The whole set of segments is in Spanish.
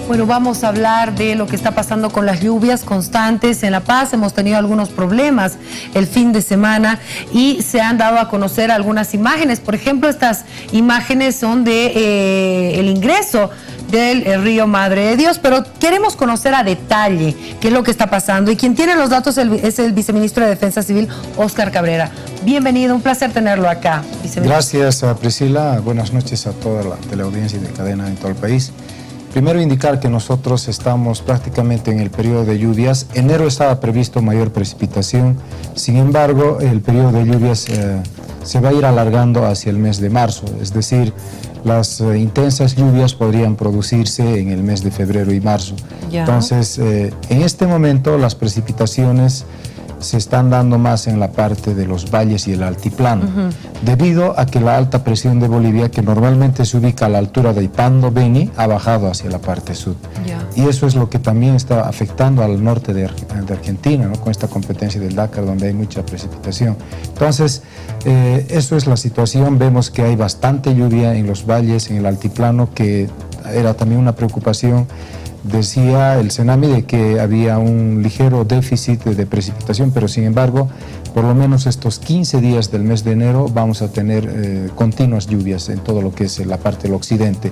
Bueno, vamos a hablar de lo que está pasando con las lluvias constantes en La Paz. Hemos tenido algunos problemas el fin de semana y se han dado a conocer algunas imágenes. Por ejemplo, estas imágenes son de el ingreso del río Madre de Dios, pero queremos conocer a detalle qué es lo que está pasando. Y quien tiene los datos es el viceministro de Defensa Civil, Óscar Cabrera. Bienvenido, un placer tenerlo acá, viceministro. Gracias, Priscila. Buenas noches a toda la teleaudiencia y de cadena en todo el país. Primero indicar que nosotros estamos prácticamente en el periodo de lluvias. Enero estaba previsto mayor precipitación, sin embargo el periodo de lluvias se va a ir alargando hacia el mes de marzo, es decir, las intensas lluvias podrían producirse en el mes de febrero y marzo. Ya. Entonces, en este momento las precipitaciones se están dando más en la parte de los valles y el altiplano, debido a que la alta presión de Bolivia, que normalmente se ubica a la altura de Ipando, Beni, ha bajado hacia la parte sur. Y eso es lo que también está afectando al norte de Argentina, ¿no? Con esta competencia del Dakar, donde hay mucha precipitación. Entonces, eso es la situación. Vemos que hay bastante lluvia en los valles, en el altiplano, que era también una preocupación. Decía el CENAMI de que había un ligero déficit de precipitación, pero sin embargo, por lo menos estos 15 días del mes de enero vamos a tener continuas lluvias en todo lo que es la parte del occidente.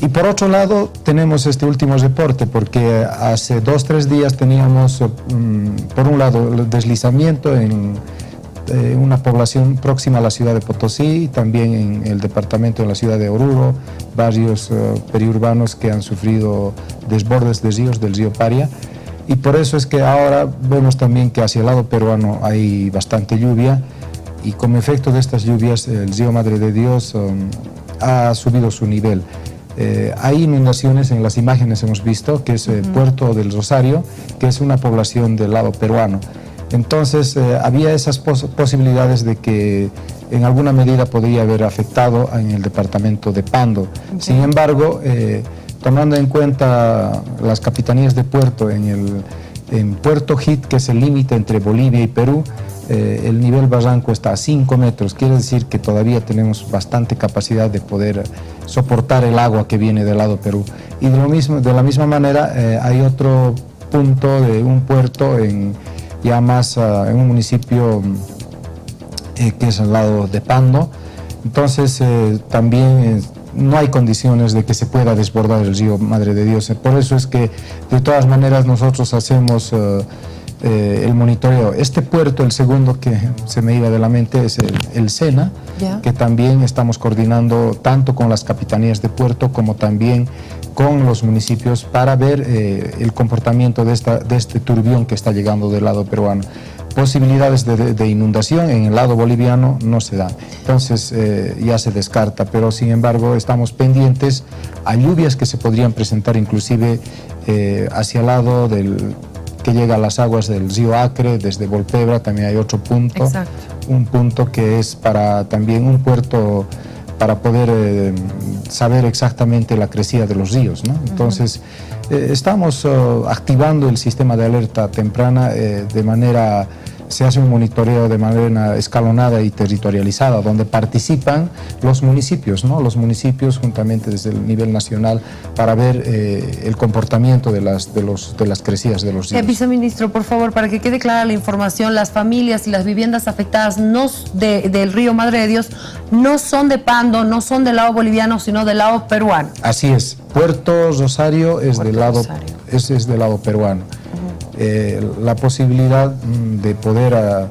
Y por otro lado, tenemos este último reporte, porque hace 2-3 días teníamos, por un lado, el deslizamiento en una población próxima a la ciudad de Potosí, y también en el departamento de la ciudad de Oruro, barrios periurbanos que han sufrido desbordes de ríos, del río Paria, y por eso es que ahora vemos también que hacia el lado peruano hay bastante lluvia, y como efecto de estas lluvias el río Madre de Dios ha subido su nivel. Hay inundaciones, en las imágenes hemos visto, que es Puerto del Rosario, que es una población del lado peruano. Entonces, había esas posibilidades de que en alguna medida podría haber afectado en el departamento de Pando. Sin embargo, tomando en cuenta las capitanías de puerto, en Puerto Hit, que es el límite entre Bolivia y Perú, el nivel barranco está a 5 metros, quiere decir que todavía tenemos bastante capacidad de poder soportar el agua que viene del lado Perú. Y de la misma manera, hay otro punto de un puerto ya más en un municipio que es al lado de Pando. Entonces también no hay condiciones de que se pueda desbordar el río Madre de Dios. Por eso es que de todas maneras nosotros hacemos el monitoreo. Este puerto, el segundo que se me iba de la mente, es el Sena, que también estamos coordinando tanto con las capitanías de puerto como también con los municipios para ver el comportamiento de este turbión que está llegando del lado peruano. Posibilidades de inundación en el lado boliviano no se dan, entonces ya se descarta, pero sin embargo estamos pendientes a lluvias que se podrían presentar inclusive hacia el lado que llega a las aguas del río Acre, desde Volpebra también hay otro punto. Exacto. Un punto que es para también un puerto para poder saber exactamente la crecida de los ríos, ¿no? Entonces, estamos activando el sistema de alerta temprana se hace un monitoreo de manera escalonada y territorializada, donde participan los municipios, ¿no? Los municipios juntamente desde el nivel nacional para ver el comportamiento de las crecidas de los ríos. Viceministro, por favor, para que quede clara la información, las familias y las viviendas afectadas del río Madre de Dios no son de Pando, no son del lado boliviano, sino del lado peruano. Así es, Puerto Rosario es del lado peruano. La posibilidad de poder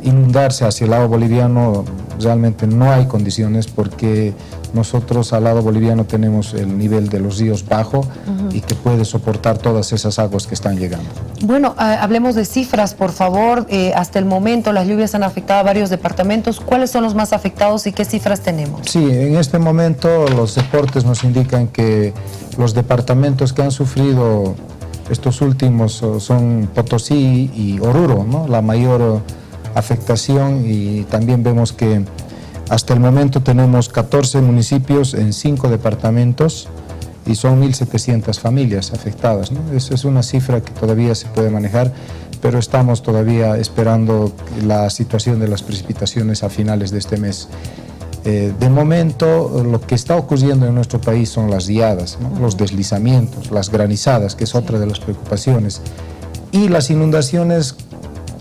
inundarse hacia el lado boliviano realmente no hay condiciones, porque nosotros al lado boliviano tenemos el nivel de los ríos bajo y que puede soportar todas esas aguas que están llegando. Bueno, hablemos de cifras, por favor. Hasta el momento las lluvias han afectado a varios departamentos. ¿Cuáles son los más afectados y qué cifras tenemos? Sí, en este momento los reportes nos indican que los departamentos que han sufrido estos últimos son Potosí y Oruro, ¿no? La mayor afectación, y también vemos que hasta el momento tenemos 14 municipios en 5 departamentos y son 1.700 familias afectadas, ¿no? Esa es una cifra que todavía se puede manejar, pero estamos todavía esperando la situación de las precipitaciones a finales de este mes. De momento, lo que está ocurriendo en nuestro país son las riadas, ¿no? Los deslizamientos, las granizadas, que es otra de las preocupaciones. Y las inundaciones,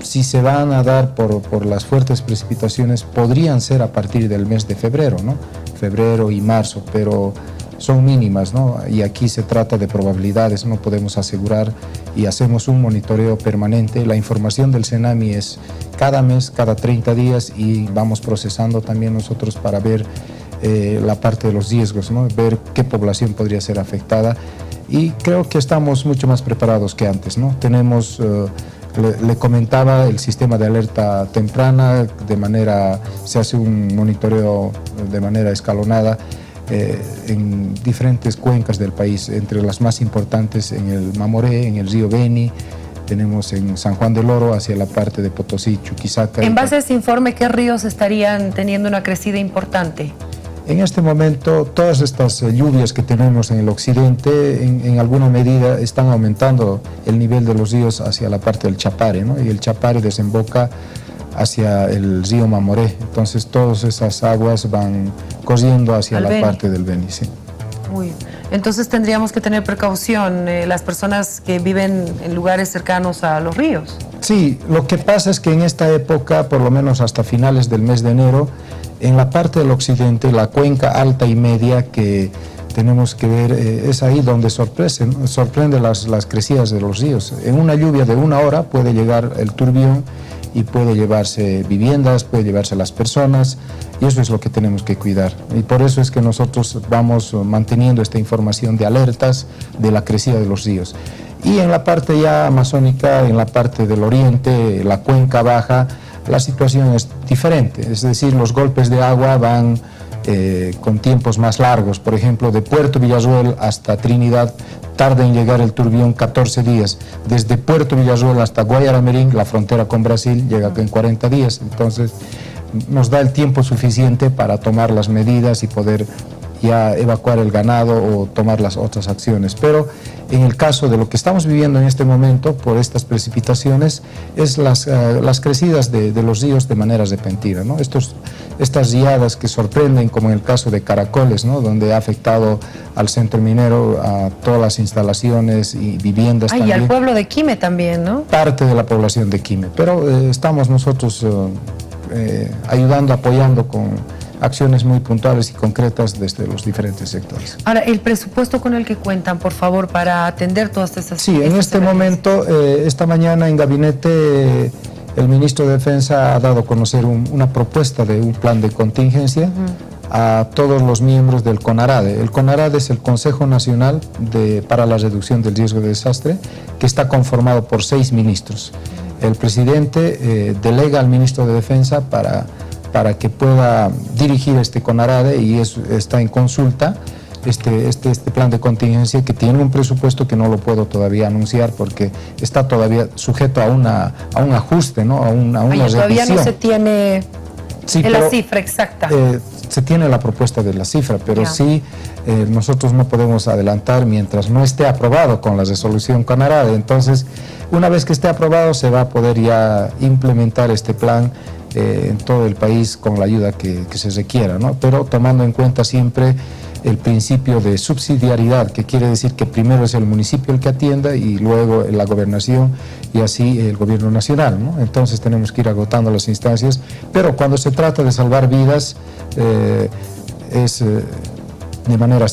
si se van a dar por las fuertes precipitaciones, podrían ser a partir del mes de febrero, ¿no? Febrero y marzo, pero son mínimas, ¿no? Y aquí se trata de probabilidades, no podemos asegurar, y hacemos un monitoreo permanente. La información del CENAMI es cada mes, cada 30 días, y vamos procesando también nosotros para ver la parte de los riesgos, ¿no? Ver qué población podría ser afectada, y creo que estamos mucho más preparados que antes, ¿no? Tenemos, le comentaba, el sistema de alerta temprana, se hace un monitoreo de manera escalonada, en diferentes cuencas del país, entre las más importantes en el Mamoré, en el río Beni, tenemos en San Juan del Oro, hacia la parte de Potosí, Chuquisaca. En base a ese informe, ¿qué ríos estarían teniendo una crecida importante? En este momento, todas estas lluvias que tenemos en el occidente, en alguna medida están aumentando el nivel de los ríos hacia la parte del Chapare, ¿no? Y el Chapare desemboca hacia el río Mamoré. Entonces, todas esas aguas van corriendo hacia la parte del Beni. Sí. Uy. Entonces, tendríamos que tener precaución las personas que viven en lugares cercanos a los ríos. Sí, lo que pasa es que en esta época, por lo menos hasta finales del mes de enero, en la parte del occidente, la cuenca alta y media que tenemos que ver, es ahí donde sorprende las crecidas de los ríos. En una lluvia de 1 hora puede llegar el turbión y puede llevarse viviendas, puede llevarse las personas, y eso es lo que tenemos que cuidar. Y por eso es que nosotros vamos manteniendo esta información de alertas de la crecida de los ríos. Y en la parte ya amazónica, en la parte del oriente, la cuenca baja, la situación es diferente, es decir, los golpes de agua van con tiempos más largos. Por ejemplo, de Puerto Villarroel hasta Trinidad tarda en llegar el turbión 14 días. Desde Puerto Villarroel hasta Guayaramerín, la frontera con Brasil, llega en 40 días. Entonces, nos da el tiempo suficiente para tomar las medidas y poder ya evacuar el ganado o tomar las otras acciones. Pero en el caso de lo que estamos viviendo en este momento, por estas precipitaciones, es las crecidas de los ríos de manera repentina, ¿no? Estas riadas que sorprenden, como en el caso de Caracoles, ¿no? Donde ha afectado al centro minero, a todas las instalaciones y viviendas también. Y al pueblo de Quime también, ¿no? Parte de la población de Quime. Pero estamos nosotros ayudando, apoyando con acciones muy puntuales y concretas desde los diferentes sectores. Ahora, el presupuesto con el que cuentan, por favor, para atender todas estas... Sí, en este momento, esta mañana en gabinete, el ministro de Defensa ha dado a conocer una propuesta de un plan de contingencia a todos los miembros del CONARADE. El CONARADE es el Consejo Nacional para la Reducción del Riesgo de Desastre, que está conformado por 6 ministros. El presidente delega al ministro de Defensa para que pueda dirigir este CONARADE, y está en consulta este plan de contingencia, que tiene un presupuesto que no lo puedo todavía anunciar porque está todavía sujeto a un ajuste, ¿no? a una todavía revisión. No se tiene la cifra exacta. Se tiene la propuesta de la cifra, pero sí nosotros no podemos adelantar mientras no esté aprobado con la resolución CONARADE. Entonces, una vez que esté aprobado, se va a poder ya implementar este plan en todo el país con la ayuda que se requiera, ¿no? Pero tomando en cuenta siempre el principio de subsidiariedad, que quiere decir que primero es el municipio el que atienda y luego la gobernación y así el gobierno nacional, ¿no? Entonces tenemos que ir agotando las instancias, pero cuando se trata de salvar vidas es de manera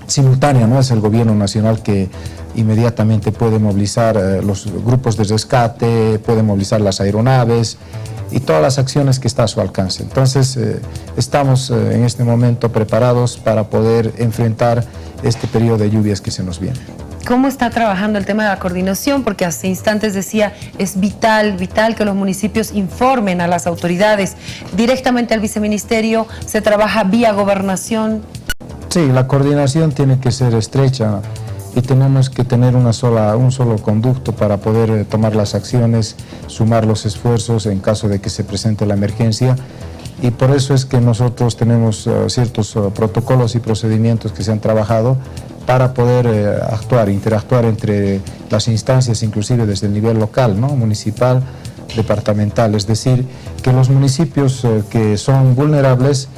simultánea, ¿no? Es el gobierno nacional que inmediatamente puede movilizar los grupos de rescate, puede movilizar las aeronaves y todas las acciones que está a su alcance. Entonces, estamos en este momento preparados para poder enfrentar este periodo de lluvias que se nos viene. ¿Cómo está trabajando el tema de la coordinación? Porque hace instantes decía, es vital que los municipios informen a las autoridades. Directamente al viceministerio, ¿se trabaja vía gobernación? Sí, la coordinación tiene que ser estrecha y tenemos que tener un solo conducto para poder tomar las acciones, sumar los esfuerzos en caso de que se presente la emergencia. Y por eso es que nosotros tenemos ciertos protocolos y procedimientos que se han trabajado para poder interactuar entre las instancias, inclusive desde el nivel local, ¿no? Municipal, departamental, es decir, que los municipios que son vulnerables,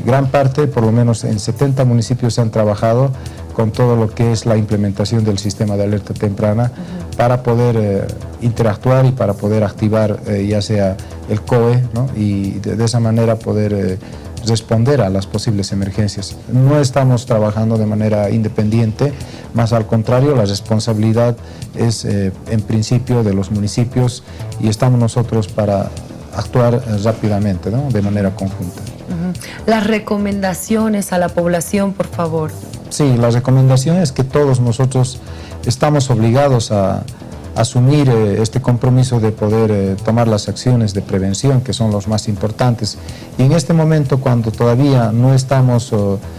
gran parte, por lo menos en 70 municipios se han trabajado con todo lo que es la implementación del sistema de alerta temprana para poder interactuar y para poder activar ya sea el COE, ¿no? Y de esa manera poder responder a las posibles emergencias. No estamos trabajando de manera independiente, más al contrario, la responsabilidad es en principio de los municipios y estamos nosotros para actuar rápidamente, ¿no? De manera conjunta. Las recomendaciones a la población, por favor. Sí, la recomendación es que todos nosotros estamos obligados a asumir este compromiso de poder tomar las acciones de prevención, que son los más importantes. Y en este momento, cuando todavía no estamos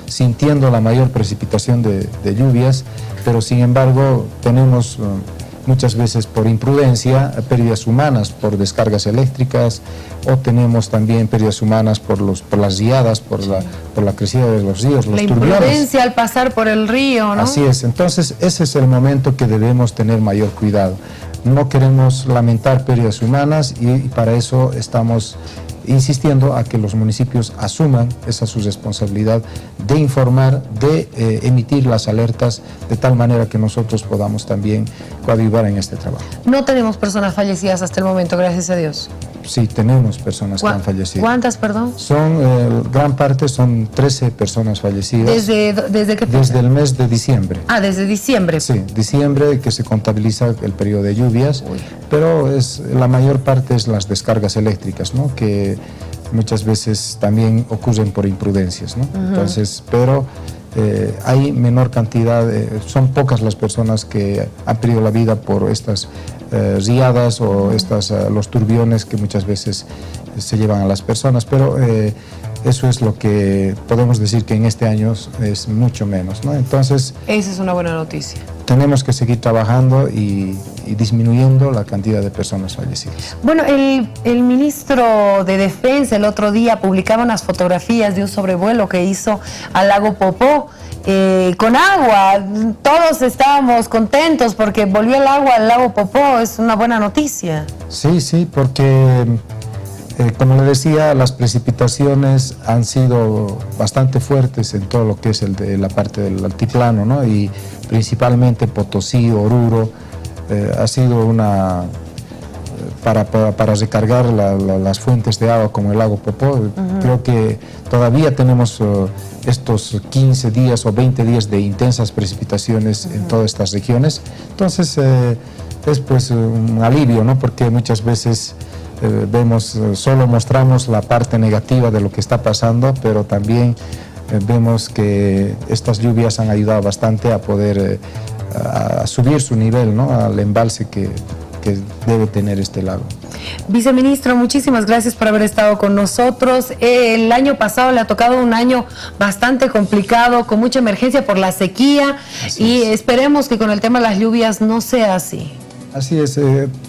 sintiendo la mayor precipitación de lluvias, pero sin embargo tenemos muchas veces por imprudencia pérdidas humanas por descargas eléctricas, o tenemos también pérdidas humanas por las riadas, por la crecida de los ríos, los turbiones. La imprudencia al pasar por el río, ¿no? Así es, entonces ese es el momento que debemos tener mayor cuidado. No queremos lamentar pérdidas humanas y para eso estamos insistiendo a que los municipios asuman esa su responsabilidad de informar, de emitir las alertas de tal manera que nosotros podamos también coadyuvar en este trabajo. No tenemos personas fallecidas hasta el momento, gracias a Dios. Sí, tenemos personas que han fallecido. ¿Cuántas, perdón? Gran parte son 13 personas fallecidas. ¿Desde qué fecha? Desde el mes de diciembre. Ah, desde diciembre. Sí, diciembre, que se contabiliza el periodo de lluvias, pero la mayor parte es las descargas eléctricas, ¿no? Que muchas veces también ocurren por imprudencias, ¿no? Entonces, pero hay menor cantidad, son pocas las personas que han perdido la vida por estas riadas o los turbiones que muchas veces se llevan a las personas, pero eso es lo que podemos decir que en este año es mucho menos, ¿no? Entonces, esa es una buena noticia. Tenemos que seguir trabajando y disminuyendo la cantidad de personas fallecidas. Bueno, el ministro de Defensa el otro día publicaba unas fotografías de un sobrevuelo que hizo al lago Popó con agua. Todos estábamos contentos porque volvió el agua al lago Popó. Es una buena noticia. Sí, sí, porque como le decía, las precipitaciones han sido bastante fuertes en todo lo que es la parte del altiplano, ¿no? Y principalmente Potosí, Oruro, ha sido para recargar las fuentes de agua como el lago Popó. Creo que todavía tenemos estos 15 días o 20 días de intensas precipitaciones en todas estas regiones. Entonces es pues un alivio, ¿no? Porque muchas veces solo mostramos la parte negativa de lo que está pasando, pero también vemos que estas lluvias han ayudado bastante a poder a subir su nivel, ¿no? Al embalse que debe tener este lago. Viceministro, muchísimas gracias por haber estado con nosotros. El año pasado le ha tocado un año bastante complicado, con mucha emergencia por la sequía, esperemos que con el tema de las lluvias no sea así. Así es,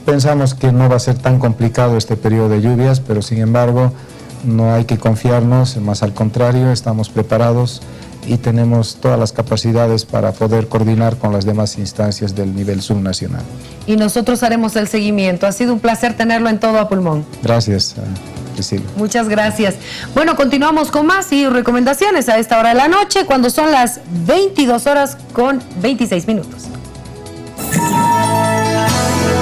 pensamos que no va a ser tan complicado este periodo de lluvias, pero sin embargo no hay que confiarnos, más al contrario, estamos preparados y tenemos todas las capacidades para poder coordinar con las demás instancias del nivel subnacional. Y nosotros haremos el seguimiento. Ha sido un placer tenerlo en Todo a Pulmón. Gracias, Priscila. Muchas gracias. Bueno, continuamos con más y recomendaciones a esta hora de la noche, cuando son las 22 horas con 26 minutos.